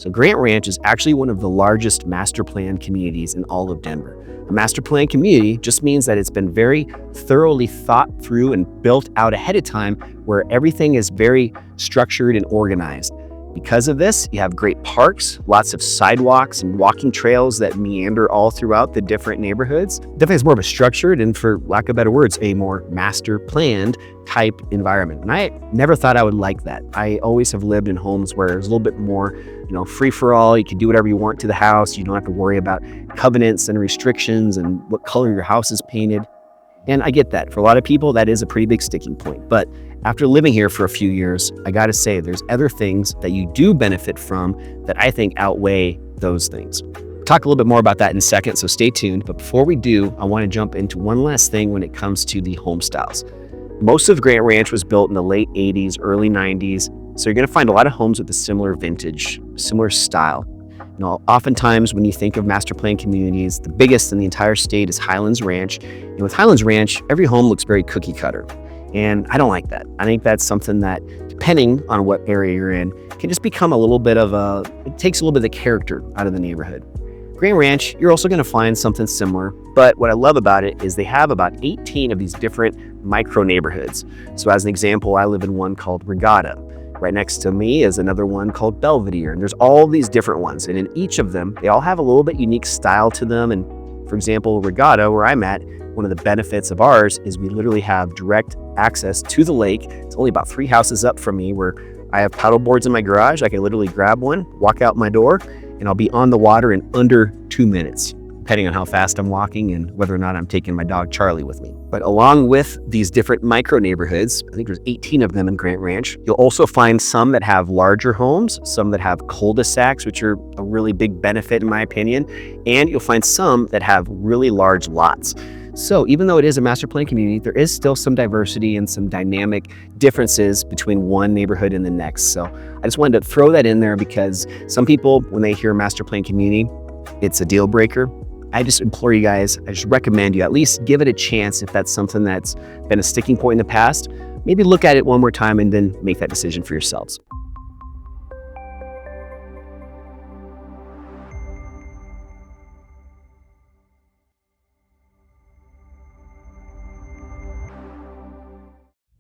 So Grant Ranch is actually one of the largest master plan communities in all of Denver. A master plan community just means that it's been very thoroughly thought through and built out ahead of time, where everything is very structured and organized. Because of this, you have great parks, lots of sidewalks and walking trails that meander all throughout the different neighborhoods. Definitely is more of a structured and, for lack of better words, a more master planned type environment. And I never thought I would like that. I always have lived in homes where there's a little bit more, free for all. You can do whatever you want to the house. You don't have to worry about covenants and restrictions and what color your house is painted. And I get that. For a lot of people, that is a pretty big sticking point. But after living here for a few years, I gotta say, there's other things that you do benefit from that I think outweigh those things. We'll talk a little bit more about that in a second, so stay tuned. But before we do, I wanna jump into one last thing when it comes to the home styles. Most of Grant Ranch was built in the late 80s, early 90s. So you're gonna find a lot of homes with a similar vintage, similar style. Oftentimes when you think of master plan communities, the biggest in the entire state is Highlands Ranch. And with Highlands Ranch, every home looks very cookie cutter. And I don't like that. I think that's something that, depending on what area you're in, can just become a little bit of it takes a little bit of the character out of the neighborhood. Grant Ranch, you're also gonna find something similar, but what I love about it is they have about 18 of these different micro neighborhoods. So as an example, I live in one called Regatta. Right next to me is another one called Belvedere, and there's all these different ones. And in each of them, they all have a little bit unique style to them. And for example, Regatta, where I'm at, one of the benefits of ours is we literally have direct access to the lake. It's only about 3 houses up from me, where I have paddle boards in my garage. I can literally grab one, walk out my door, and I'll be on the water in under 2 minutes, depending on how fast I'm walking and whether or not I'm taking my dog Charlie with me. But along with these different micro neighborhoods, I think there's 18 of them in Grant Ranch, you'll also find some that have larger homes, some that have cul-de-sacs, which are a really big benefit in my opinion, and you'll find some that have really large lots. So even though it is a master plan community, there is still some diversity and some dynamic differences between one neighborhood and the next. So I just wanted to throw that in there because some people, when they hear master plan community, it's a deal breaker. I just implore you guys, I just recommend you at least give it a chance if that's something that's been a sticking point in the past. Maybe look at it one more time and then make that decision for yourselves.